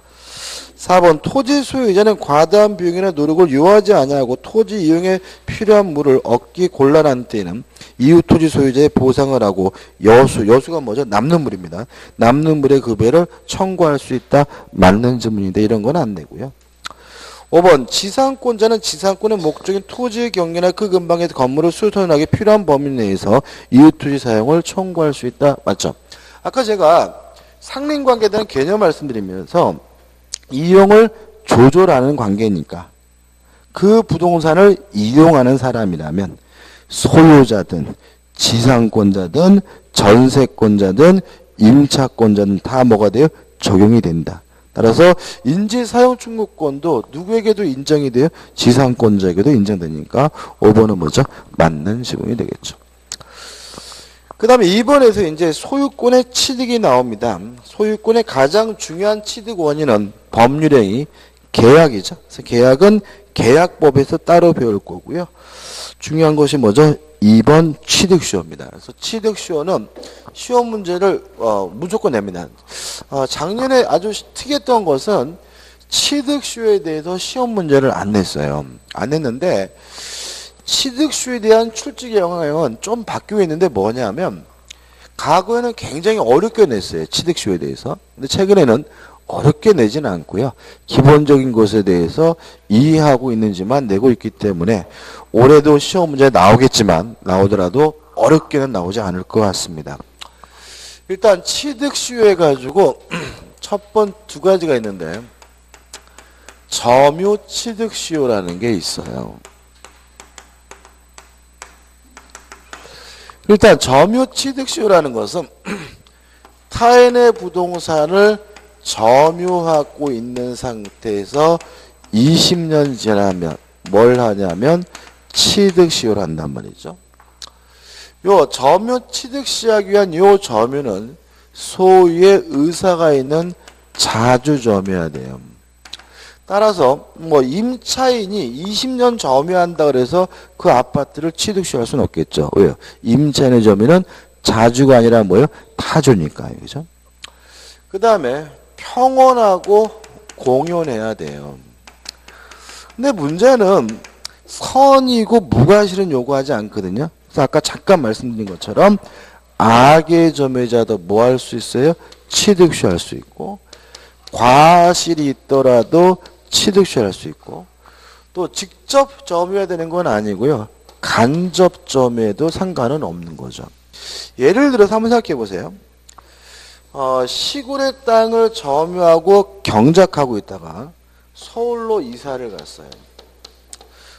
[SPEAKER 1] 4번 토지 소유자는 과다한 비용이나 노력을 요하지 아니하고 토지 이용에 필요한 물을 얻기 곤란한 때에는 이웃 토지 소유자의 보상을 하고 여수가 뭐죠? 남는 물입니다. 남는 물의 급여를 청구할 수 있다. 맞는 질문인데 이런 건 안 되고요. 5번 지상권자는 지상권의 목적인 토지의 경계나 그 근방의 건물을 수선하기 필요한 범위 내에서 이웃 토지 사용을 청구할 수 있다. 맞죠? 아까 제가 상린관계에 대한 개념 말씀드리면서 이용을 조절하는 관계니까 그 부동산을 이용하는 사람이라면 소유자든 지상권자든 전세권자든 임차권자든 다 뭐가 돼요? 적용이 된다. 따라서 인지사용충구권도 누구에게도 인정이 돼요? 지상권자에게도 인정되니까 5번은 뭐죠? 맞는 지문이 되겠죠. 그 다음에 2번에서 이제 소유권의 취득이 나옵니다. 소유권의 가장 중요한 취득 원인은 법률행위, 계약이죠. 그래서 계약은 계약법에서 따로 배울 거고요. 중요한 것이 뭐죠? 2번 취득시효입니다. 그래서 취득시효는 시험 문제를 무조건 냅니다. 작년에 아주 특이했던 것은 취득시효에 대해서 시험 문제를 안 냈어요. 안 냈는데 취득시효에 대한 출제 영향은 좀 바뀌고 있는데 뭐냐면 과거에는 굉장히 어렵게 냈어요. 취득시효에 대해서. 근데 최근에는 어렵게 내지는 않고요. 기본적인 것에 대해서 이해하고 있는지만 내고 있기 때문에 올해도 시험 문제 나오겠지만 나오더라도 어렵게는 나오지 않을 것 같습니다. 일단 취득시효 해가지고 첫 번 두 가지가 있는데 점유 취득시효라는 게 있어요. 일단 점유 취득시효라는 것은 타인의 부동산을 점유하고 있는 상태에서 20년 지나면 뭘 하냐면 취득시효를 한단 말이죠. 요 점유 취득시하기 위한 요 점유는 소유의 의사가 있는 자주점유해야 돼요. 따라서 뭐 임차인이 20년 점유한다 그래서 그 아파트를 취득시할 수는 없겠죠. 왜요? 임차인의 점유는 자주가 아니라 뭐예요? 타주니까요. 그죠? 그 다음에 평온하고 공존해야 돼요. 근데 문제는 선이고 무과실은 요구하지 않거든요. 그래서 아까 잠깐 말씀드린 것처럼 악의 점유자도 뭐 할 수 있어요? 취득시할 수 있고 과실이 있더라도 취득시할 수 있고 또 직접 점유해야 되는 건 아니고요. 간접 점유해도 상관은 없는 거죠. 예를 들어서 한번 생각해 보세요. 시골의 땅을 점유하고 경작하고 있다가 서울로 이사를 갔어요.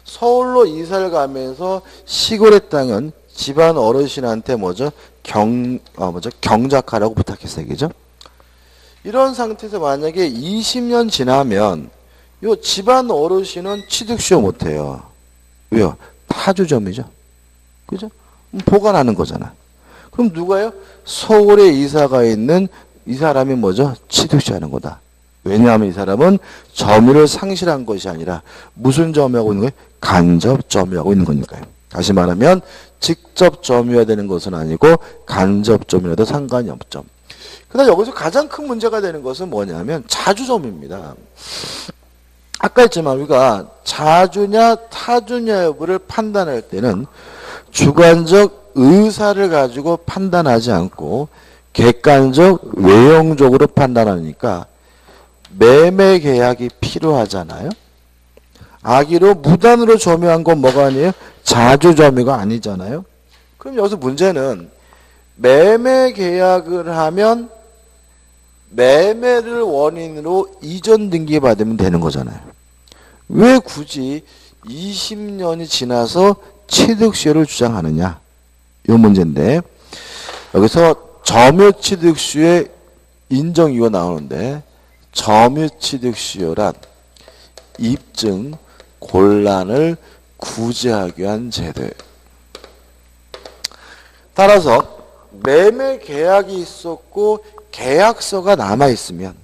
[SPEAKER 1] 서울로 이사를 가면서 시골의 땅은 집안 어르신한테 경작하라고 부탁했어요. 그죠? 이런 상태에서 만약에 20년 지나면 요 집안 어르신은 취득시효 못해요. 왜요? 타주점이죠. 그죠? 보관하는 거잖아. 그럼 누가요? 서울에 이사가 있는 이 사람이 취득시하는 거다. 왜냐하면 이 사람은 점유를 상실한 것이 아니라 무슨 점유하고 있는 거예요? 간접 점유하고 있는 거니까요. 다시 말하면 직접 점유해야 되는 것은 아니고 간접 점유라도 상관이 없죠. 그다음 여기서 가장 큰 문제가 되는 것은 뭐냐면 자주점유입니다. 아까 했지만 우리가 자주냐 타주냐 여부를 판단할 때는 주관적 의사를 가지고 판단하지 않고 객관적 외형적으로 판단하니까 매매 계약이 필요하잖아요. 악의로 무단으로 점유한 건 뭐가 아니에요? 자주점유가 아니잖아요. 그럼 여기서 문제는 매매 계약을 하면 매매를 원인으로 이전 등기 받으면 되는 거잖아요. 왜 굳이 20년이 지나서 취득시효를 주장하느냐? 이 문제인데 여기서 점유취득시효의 인정이유가 나오는데 점유취득시효란 입증 곤란을 구제하기 위한 제도예요. 따라서 매매 계약이 있었고 계약서가 남아있으면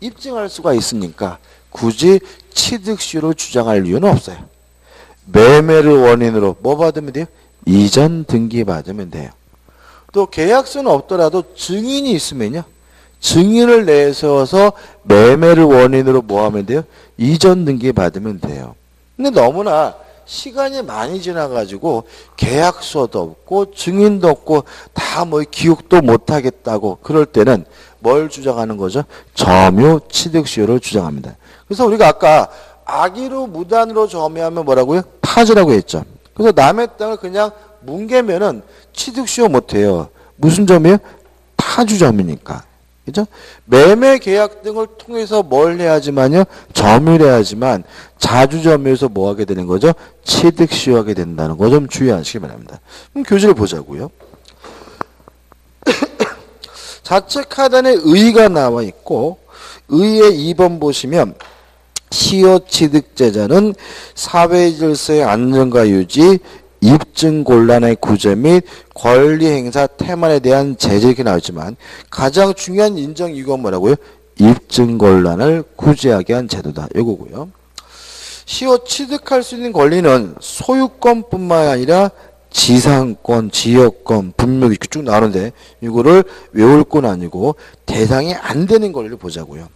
[SPEAKER 1] 입증할 수가 있으니까 굳이 취득시효를 주장할 이유는 없어요. 매매를 원인으로 뭐 받으면 돼요? 이전 등기 받으면 돼요. 또 계약서는 없더라도 증인이 있으면요. 증인을 내세워서 매매를 원인으로 뭐 하면 돼요? 이전 등기 받으면 돼요. 근데 너무나 시간이 많이 지나가지고 계약서도 없고 증인도 없고 다 기억도 못하겠다고 그럴 때는 뭘 주장하는 거죠? 점유 취득시효를 주장합니다. 그래서 우리가 아까 악의로 무단으로 점유하면 뭐라고요? 타주라고 했죠. 그래서 남의 땅을 그냥 뭉개면은 취득시효 못해요. 무슨 점이에요? 타주점이니까. 그죠? 매매 계약 등을 통해서 뭘 해야지만요? 점유를 해야지만 자주점유에서 뭐 하게 되는 거죠? 취득시효하게 된다는 거 좀 주의하시기 바랍니다. 그럼 교재를 보자고요. 좌측 하단에 의의가 나와 있고 의의 2번 보시면 시효 취득제자는 사회 질서의 안정과 유지, 입증 곤란의 구제 및 권리 행사 태만에 대한 제재 이렇게 나오지만 가장 중요한 인정 이유가 뭐라고요? 입증 권란을 구제하게 한 제도다. 이거고요. 시효 취득할 수 있는 권리는 소유권뿐만 아니라 지상권, 지역권, 분묘 이렇게 쭉 나오는데 이거를 외울 건 아니고 대상이 안 되는 권리를 보자고요.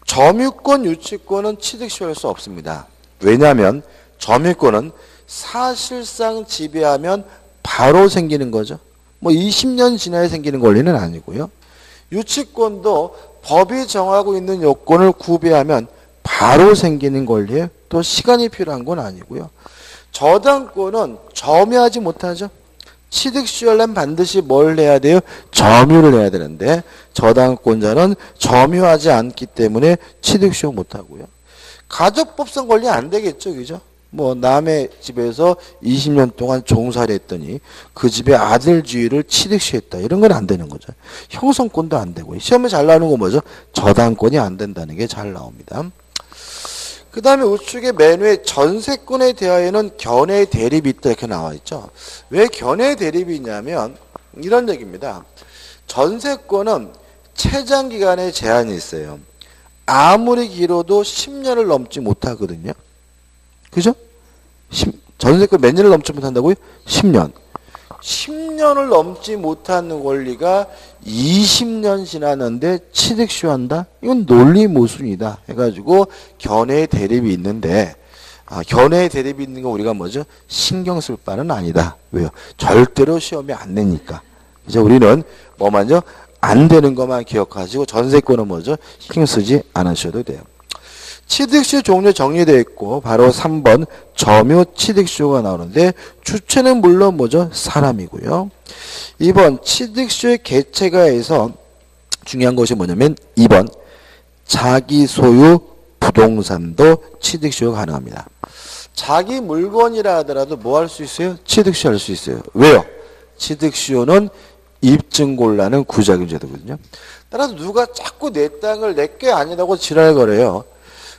[SPEAKER 1] 점유권, 유치권은 취득 시효할 수 없습니다. 왜냐하면 점유권은 사실상 지배하면 바로 생기는 거죠. 뭐 20년 지나야 생기는 권리는 아니고요. 유치권도 법이 정하고 있는 요건을 구비하면 바로 생기는 권리예요. 또 시간이 필요한 건 아니고요. 저당권은 점유하지 못하죠. 취득 시효하려면 반드시 뭘 해야 돼요? 점유를 해야 되는데 저당권자는 점유하지 않기 때문에 취득 시효 못하고요. 가족법상 권리 안 되겠죠. 그죠? 뭐 남의 집에서 20년 동안 종살이 했더니 그 집의 아들 주위를 취득 시효했다. 이런 건 안 되는 거죠. 형성권도 안 되고요. 시험에 잘 나오는 건 뭐죠? 저당권이 안 된다는 게 잘 나옵니다. 그 다음에 우측의 맨 위에 전세권에 대하여는 견해 대립이 있다 이렇게 나와 있죠. 왜 견해 대립이 있냐면 이런 얘기입니다. 전세권은 채장 기간에 제한이 있어요. 아무리 길어도 10년을 넘지 못하거든요. 그죠? 전세권 몇 년을 넘지 못한다고요? 10년. 10년을 넘지 못하는 권리가 20년 지났는데 취득 시효한다? 이건 논리 모순이다. 해가지고 견해의 대립이 있는데 견해의 대립이 있는 거 우리가 뭐죠? 신경 쓸 바는 아니다. 왜요? 절대로 시험에 안 내니까. 이제 우리는 뭐만요? 안 되는 것만 기억하시고 전세권은 뭐죠? 신경 쓰지 않으셔도 돼요. 취득시효 종류 정리되어 있고 바로 3번 점유 취득시효가 나오는데 주체는 물론 뭐죠? 사람이고요. 2번 취득시효의 개체가에서 중요한 것이 뭐냐면 2번 자기 소유 부동산도 취득시효가 가능합니다. 자기 물건이라 하더라도 뭐 할 수 있어요? 취득시효 할 수 있어요. 왜요? 취득시효는 입증곤란은 구자금 제도거든요. 따라서 누가 자꾸 내 땅을 내 게 아니라고 지랄거려요.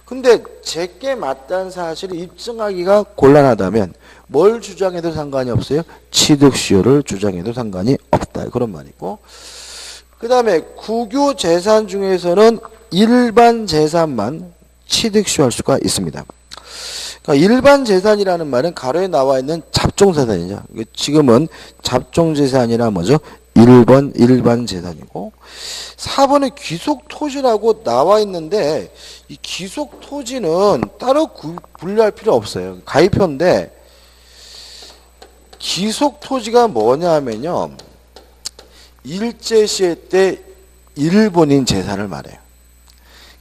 [SPEAKER 1] 근데 제게 맞다는 사실을 입증하기가 곤란하다면 뭘 주장해도 상관이 없어요? 취득시효를 주장해도 상관이 없다. 그런 말이고. 그 다음에 국유 재산 중에서는 일반 재산만 취득시효 할 수가 있습니다. 그러니까 일반 재산이라는 말은 가로에 나와 있는 잡종재산이죠. 지금은 잡종재산이라 뭐죠? 1번 일반 재산이고 4번에 귀속토지라고 나와 있는데 이 귀속토지는 따로 분류할 필요 없어요. 가입표인데 귀속토지가 뭐냐 하면요. 일제시대 때 일본인 재산을 말해요.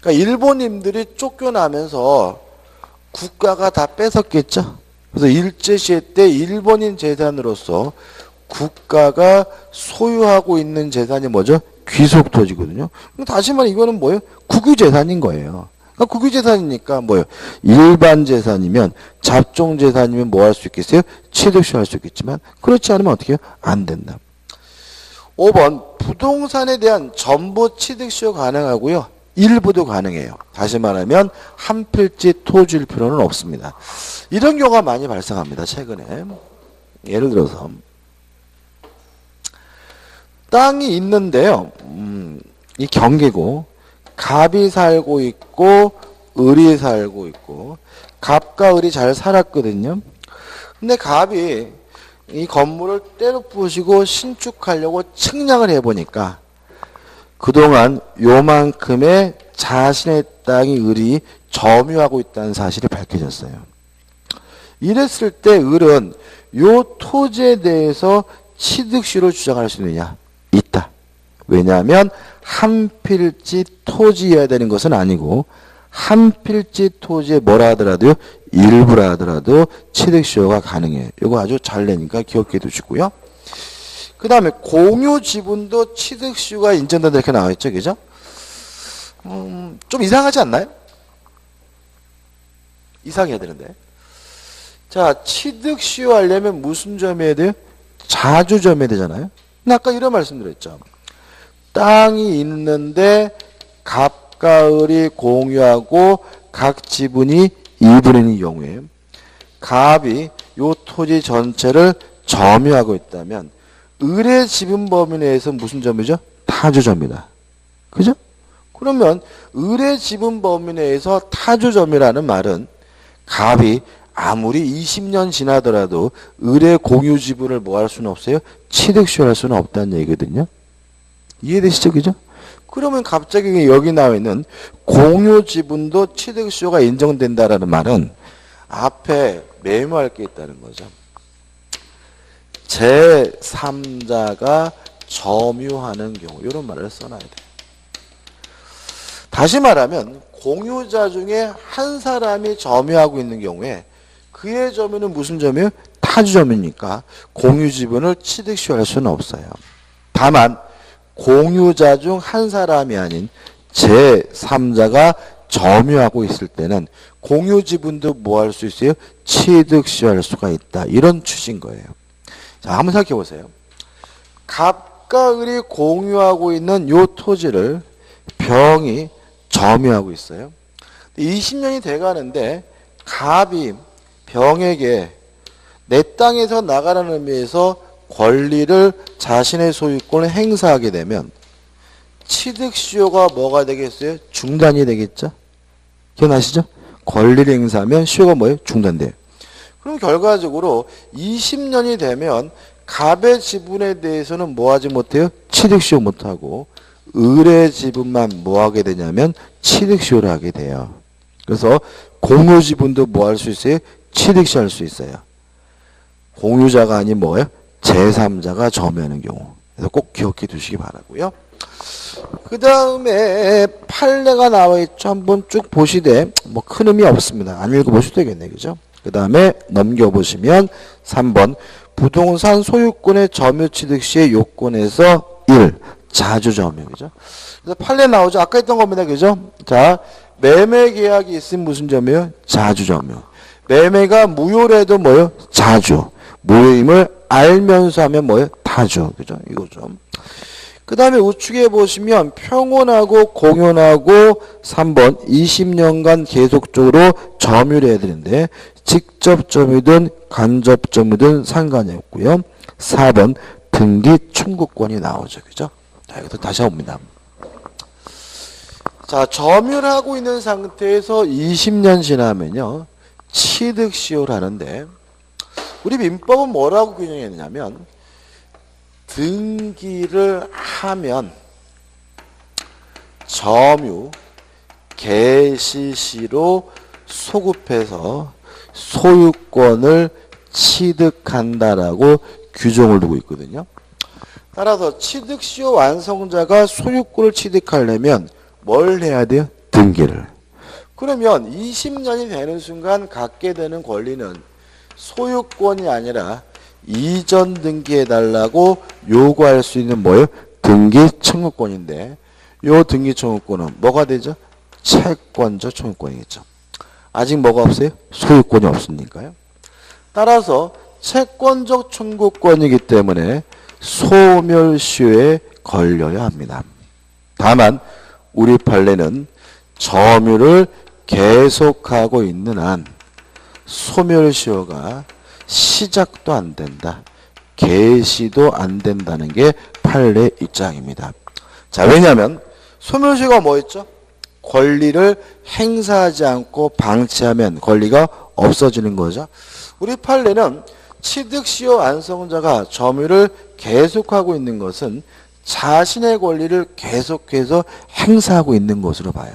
[SPEAKER 1] 그러니까 일본인들이 쫓겨나면서 국가가 다 뺏었겠죠. 그래서 일제시대 때 일본인 재산으로서 국가가 소유하고 있는 재산이 뭐죠? 귀속토지거든요. 다시 말해 이거는 뭐예요? 국유재산인 거예요. 그러니까 국유재산이니까 뭐예요? 일반 재산이면 잡종 재산이면 뭐 할 수 있겠어요? 취득시효 할 수 있겠지만 그렇지 않으면 어떻게 해요? 안 된다. 5번 부동산에 대한 전부 취득시효 가능하고요. 일부도 가능해요. 다시 말하면 한 필지 토지일 필요는 없습니다. 이런 경우가 많이 발생합니다. 최근에. 예를 들어서 땅이 있는데요. 이 경계고 갑이 살고 있고 을이 살고 있고 갑과 을이 잘 살았거든요. 근데 갑이 이 건물을 때려 부시고 신축하려고 측량을 해보니까 그동안 요만큼의 자신의 땅이 을이 점유하고 있다는 사실이 밝혀졌어요. 이랬을 때 을은 요 토지에 대해서 취득시효를 주장할 수 있느냐? 있다. 왜냐하면 한 필지 토지여야 되는 것은 아니고 한 필지 토지에 뭐라 하더라도요. 일부라 하더라도 취득시효가 가능해요. 이거 아주 잘 내니까 기억해 두시고요. 그 다음에 공유 지분도 취득시효가 인정된다 이렇게 나와 있죠. 그죠? 좀 이상하지 않나요? 이상해야 되는데. 자, 취득시효 하려면 무슨 점이어야 돼요? 자주점이 되잖아요. 근데 아까 이런 말씀드렸죠. 땅이 있는데 갑과 을이 공유하고 각 지분이 2분의 2 경우에 갑이 요 토지 전체를 점유하고 있다면 을의 지분 범위 내에서 무슨 점이죠? 타주점이다. 그죠? 그러면 을의 지분 범위 내에서 타주점이라는 말은 갑이 아무리 20년 지나더라도 을의 공유 지분을 뭐 할 수는 없어요? 취득시효할 수는 없다는 얘기거든요. 이해되시죠? 그죠? 그러면 갑자기 여기 나와 있는 공유 지분도 취득시효가 인정된다라는 말은 앞에 메모할 게 있다는 거죠. 제3자가 점유하는 경우 이런 말을 써놔야 돼요. 다시 말하면 공유자 중에 한 사람이 점유하고 있는 경우에 그의 점유는 무슨 점이에요? 타주점이니까 공유 지분을 취득시효할 수는 없어요. 다만 공유자 중 한 사람이 아닌 제3자가 점유하고 있을 때는 공유 지분도 뭐 할 수 있어요? 취득시효할 수가 있다. 이런 취지인 거예요. 자, 한번 생각해 보세요. 갑과 을이 공유하고 있는 요 토지를 병이 점유하고 있어요. 20년이 돼가는데 갑이 병에게 내 땅에서 나가라는 의미에서 권리를 자신의 소유권을 행사하게 되면 취득시효가 뭐가 되겠어요? 중단이 되겠죠? 기억나시죠? 권리를 행사하면 시효가 뭐예요? 중단돼요. 그럼 결과적으로 20년이 되면 갑의 지분에 대해서는 뭐 하지 못해요? 취득시효 못하고 을의 지분만 뭐 하게 되냐면 취득시효를 하게 돼요. 그래서 공유 지분도 뭐 할 수 있어요? 취득시효 할 수 있어요. 공유자가 아닌 뭐예요? 제3자가 점유하는 경우. 그래서 꼭 기억해 두시기 바라고요. 그 다음에 판례가 나와 있죠. 한번 쭉 보시되 뭐 큰 의미 없습니다. 안 읽어보셔도 되겠네. 그죠? 그 다음에 넘겨보시면 3번 부동산 소유권의 점유 취득 시의 요건에서 1. 자주점유. 그죠? 그래서 판례 나오죠. 아까 했던 겁니다. 그죠? 자, 매매 계약이 있으면 무슨 점이에요? 자주점유. 매매가 무효래도 뭐예요? 자주. 무효임을 알면서 하면 뭐예요? 타주. 그죠? 이거죠. 그 다음에 우측에 보시면 평온하고 공연하고 3번 20년간 계속적으로 점유를 해야 되는데 직접 점유든 간접 점유든 상관이 없고요. 4번 등기 청구권이 나오죠. 그죠? 자, 이것도 다시 봅니다. 자, 점유를 하고 있는 상태에서 20년 지나면요. 취득시효를 하는데 우리 민법은 뭐라고 규정했냐면 등기를 하면 점유 개시시로 소급해서 소유권을 취득한다라고 규정을 두고 있거든요. 따라서 취득시효 완성자가 소유권을 취득하려면 뭘 해야 돼요? 등기를. 그러면 20년이 되는 순간 갖게 되는 권리는 소유권이 아니라 이전 등기해달라고 요구할 수 있는 뭐예요? 등기 청구권인데 요 등기 청구권은 뭐가 되죠? 채권적 청구권이겠죠. 아직 뭐가 없어요? 소유권이 없으니까요. 따라서 채권적 청구권이기 때문에 소멸시효에 걸려야 합니다. 다만 우리 판례는 점유를 계속하고 있는 한 소멸시효가 시작도 안 된다. 개시도 안 된다는 게 판례 입장입니다. 자, 왜냐하면 소멸시효가 뭐였죠? 권리를 행사하지 않고 방치하면 권리가 없어지는 거죠. 우리 판례는 취득시효 완성자가 점유를 계속하고 있는 것은 자신의 권리를 계속해서 행사하고 있는 것으로 봐요.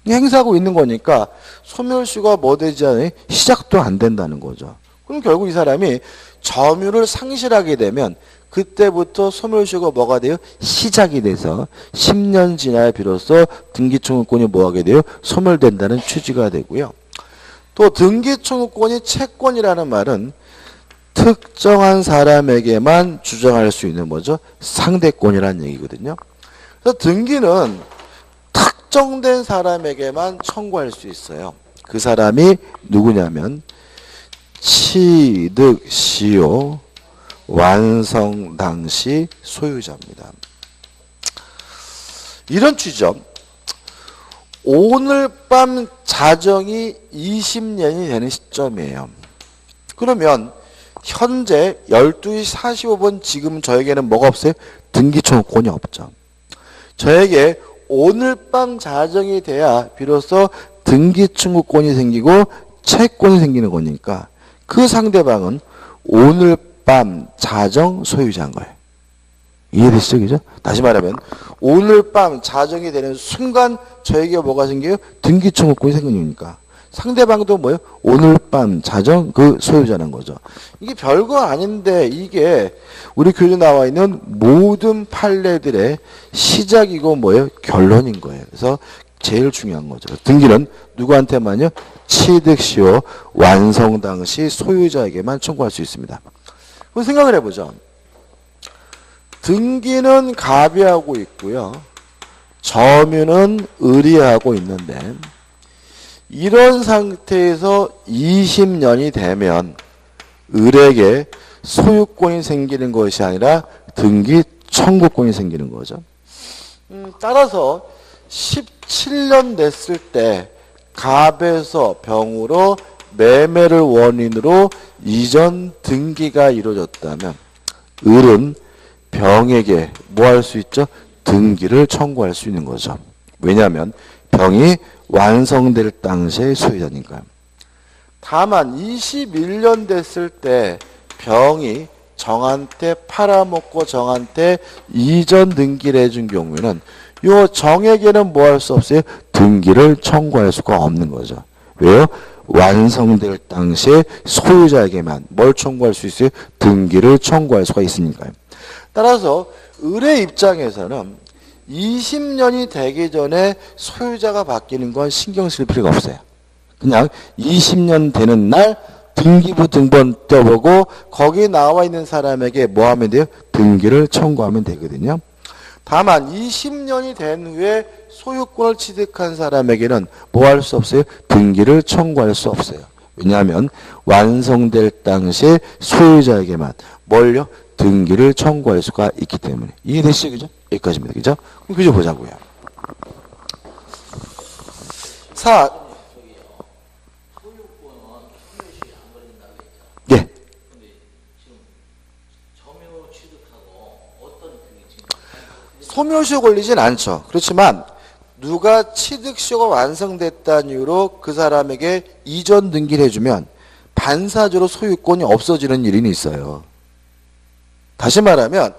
[SPEAKER 1] 행사하고 있는 거니까 소멸시효가 뭐 되지 않아요? 시작도 안 된다는 거죠. 그럼 결국 이 사람이 점유를 상실하게 되면 그때부터 소멸시효가 뭐가 돼요? 시작이 돼서 10년 지나야 비로소 등기청구권이 뭐하게 돼요? 소멸된다는 취지가 되고요. 또 등기청구권이 채권이라는 말은 특정한 사람에게만 주장할 수 있는 뭐죠? 상대권이라는 얘기거든요. 그래서 등기는 특정된 사람에게만 청구할 수 있어요. 그 사람이 누구냐면 취득시효 완성 당시 소유자입니다. 이런 취지죠. 오늘 밤 자정이 20년이 되는 시점이에요. 그러면 현재 12시 45분 지금 저에게는 뭐가 없어요? 등기청구권이 없죠. 저에게 오늘 밤 자정이 돼야 비로소 등기 청구권이 생기고 채권이 생기는 거니까 그 상대방은 오늘 밤 자정 소유자인 거예요. 이해되시죠? 그죠? 다시 말하면 오늘 밤 자정이 되는 순간 저에게 뭐가 생겨요? 등기 청구권이 생기니까 상대방도 뭐예요? 오늘 밤 자정 그 소유자는 거죠. 이게 별거 아닌데 이게 우리 교재 나와 있는 모든 판례들의 시작이고 뭐예요? 결론인 거예요. 그래서 제일 중요한 거죠. 등기는 누구한테만요? 취득시효 완성 당시 소유자에게만 청구할 수 있습니다. 그럼 생각을 해보죠. 등기는 갑이하고 있고요. 점유는 을이하고 있는데 이런 상태에서 20년이 되면 을에게 소유권이 생기는 것이 아니라 등기 청구권이 생기는 거죠. 따라서 17년 됐을 때 갑에서 병으로 매매를 원인으로 이전 등기가 이루어졌다면 을은 병에게 뭐 할 수 있죠? 등기를 청구할 수 있는 거죠. 왜냐하면 병이 완성될 당시의 소유자니까요. 다만 21년 됐을 때 병이 정한테 팔아먹고 정한테 이전 등기를 해준 경우에는 요 정에게는 뭐 할 수 없어요? 등기를 청구할 수가 없는 거죠. 왜요? 완성될 당시에 소유자에게만 뭘 청구할 수 있어요? 등기를 청구할 수가 있으니까요. 따라서 을의 입장에서는 20년이 되기 전에 소유자가 바뀌는 건 신경 쓸 필요가 없어요. 그냥 20년 되는 날 등기부 등본 떼보고 거기 나와 있는 사람에게 뭐 하면 돼요? 등기를 청구하면 되거든요. 다만 20년이 된 후에 소유권을 취득한 사람에게는 뭐 할 수 없어요? 등기를 청구할 수 없어요. 왜냐하면 완성될 당시에 소유자에게만 뭘요? 등기를 청구할 수가 있기 때문에. 이해되시죠? 그죠? 여기까지입니다. 그죠? 그럼 그저 보자고요. 사. 예. 소멸시효 걸리진 않죠. 그렇지만 누가 취득시효가 완성됐다는 이유로 그 사람에게 이전 등기를 해주면 반사적으로 소유권이 없어지는 일이 있어요. 다시 말하면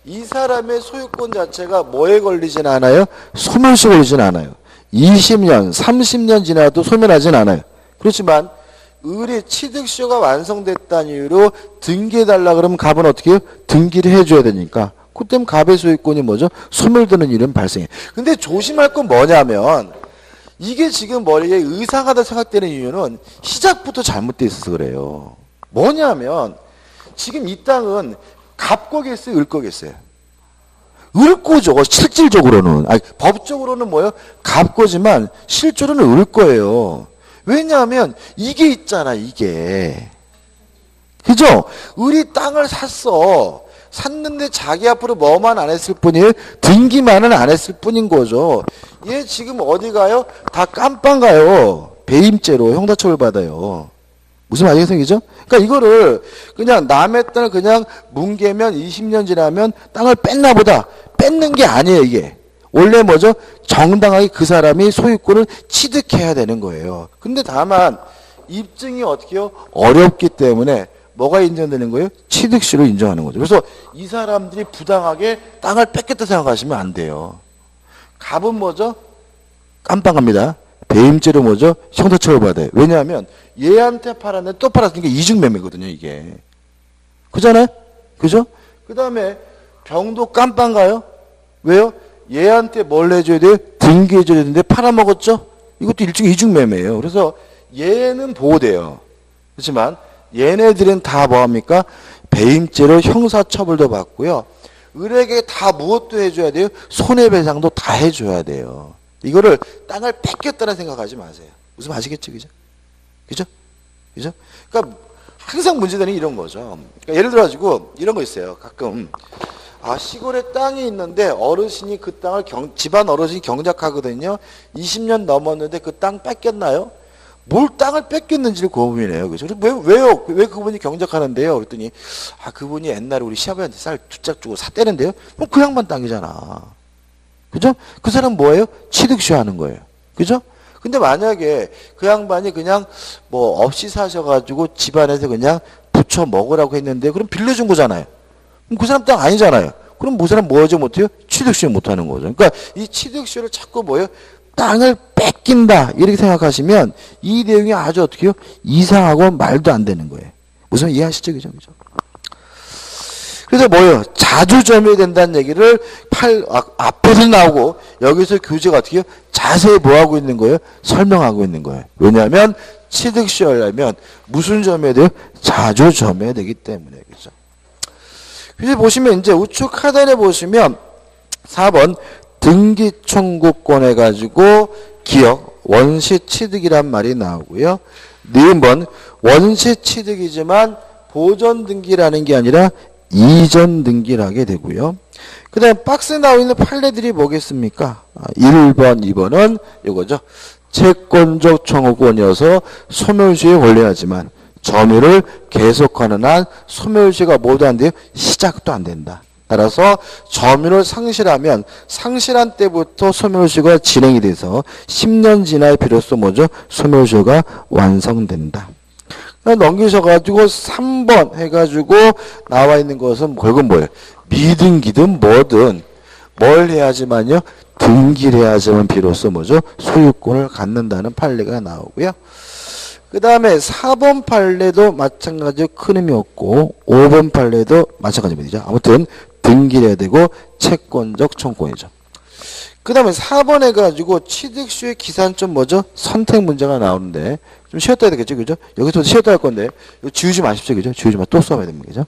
[SPEAKER 1] 이 사람의 소유권 자체가 뭐에 걸리진 않아요? 소멸시효 걸리진 않아요. 20년, 30년 지나도 소멸하진 않아요. 그렇지만 을이 취득시효가 완성됐다는 이유로 등기해달라 그러면 갑은 어떻게 해요? 등기를 해줘야 되니까 그때는 갑의 소유권이 뭐죠? 소멸되는 일은 발생해. 근데 조심할 건 뭐냐면 이게 지금 머리에 의상하다 생각되는 이유는 시작부터 잘못돼 있어서 그래요. 뭐냐면 지금 이 땅은 갑 거겠어요? 을 거겠어요? 을 거죠. 실질적으로는. 아니, 법적으로는 뭐예요? 갑 거지만 실제로는 을 거예요. 왜냐하면 이게 있잖아, 이게. 그죠? 을이 땅을 샀어. 샀는데 자기 앞으로 뭐만 안 했을 뿐이에요? 등기만은 안 했을 뿐인 거죠. 얘 지금 어디 가요? 다 깜빵 가요. 배임죄로 형사처벌 받아요. 무슨 말이 생기죠? 그러니까 이거를 그냥 남의 땅을 그냥 뭉개면 20년 지나면 땅을 뺐나 보다. 뺏는 게 아니에요, 이게. 원래 뭐죠? 정당하게 그 사람이 소유권을 취득해야 되는 거예요. 근데 다만 입증이 어떻게 해요? 어렵기 때문에 뭐가 인정되는 거예요? 취득시로 인정하는 거죠. 그래서 이 사람들이 부당하게 땅을 뺏겼다 생각하시면 안 돼요. 갑은 뭐죠? 깜빵합니다. 배임죄로 뭐죠? 형사처벌 받아요. 왜냐하면 얘한테 팔았는데 또 팔았으니까 이중매매거든요, 이게. 그잖아요? 그죠? 그 다음에 병도 깜빵 가요? 왜요? 얘한테 뭘 해줘야 돼요? 등기해줘야 되는데 팔아먹었죠? 이것도 일종의 이중매매예요. 그래서 얘는 보호돼요. 그렇지만 얘네들은 다 뭐합니까? 배임죄로 형사처벌도 받고요. 을에게 다 무엇도 해줘야 돼요? 손해배상도 다 해줘야 돼요. 이거를 땅을 뺏겼다는 생각하지 마세요. 무슨 아시겠죠? 그죠? 그죠? 그죠? 그러니까 항상 문제되는 이런 거죠. 그러니까 예를 들어가지고 이런 거 있어요. 가끔 시골에 땅이 있는데 어르신이 그 땅을 집안 어르신이 경작하거든요. 20년 넘었는데 그 땅 뺏겼나요? 뭘 땅을 뺏겼는지를 고민해요. 그죠? 왜요? 왜 그분이 경작하는데요? 그랬더니 그분이 옛날에 우리 시아버지한테 쌀 두 짝 주고 샀대는데요. 그럼 그 양반 땅이잖아. 그죠? 그 사람 뭐예요? 취득세 하는 거예요. 그죠? 근데 만약에 그 양반이 그냥 뭐 없이 사셔가지고 집안에서 그냥 부쳐 먹으라고 했는데 그럼 빌려준 거잖아요. 그럼 그 사람 땅 아니잖아요. 그럼 그 사람 뭐 하지 못해요? 취득세 못하는 거죠. 그러니까 이 취득세를 자꾸 뭐예요? 땅을 뺏긴다 이렇게 생각하시면 이 내용이 아주 어떻게 해요? 이상하고 말도 안 되는 거예요. 무슨 이해하시죠? 그죠? 그죠? 그래서 뭐예요? 자주 점유해야 된다는 얘기를 앞에서 나오고 여기서 교재가 어떻게 해요? 자세히 뭐하고 있는 거예요? 설명하고 있는 거예요. 왜냐하면 취득세 하려면 무슨 점유해야 돼요? 자주 점유해야 되기 때문에. 그죠? 그래서 보시면 이제 우측 하단에 보시면 4번 등기 청구권 해가지고 기억 원시 취득이란 말이 나오고요. 니은 원시 취득이지만 보전 등기라는 게 아니라 이전 등기를 하게 되고요. 그 다음에 박스에 나와 있는 판례들이 뭐겠습니까? 1번, 2번은 이거죠. 채권적 청구권이어서 소멸시효에 권리하지만 점유를 계속하는 한 소멸시효가 뭐도 안 돼요? 시작도 안 된다. 따라서 점유를 상실하면 상실한 때부터 소멸시효가 진행이 돼서 10년 지나야 비로소 뭐죠? 소멸시효가 완성된다. 넘기셔가지고 3번 해가지고 나와 있는 것은 결국 뭐예요? 미등기든 뭐든 뭘 해야지만요? 등기를 해야지만 비로소 뭐죠? 소유권을 갖는다는 판례가 나오고요. 그 다음에 4번 판례도 마찬가지로 큰 의미 없고 5번 판례도 마찬가지입니다. 아무튼 등기를 해야 되고 채권적 청구권이죠. 그 다음에 4번 해가지고 취득수의 기산점 뭐죠? 선택 문제가 나오는데 좀 쉬었다 해야 되겠죠? 그죠? 여기서 쉬었다 할 건데 이거 지우지 마십시오. 그죠? 지우지 마. 또 써봐야 됩니다. 그죠?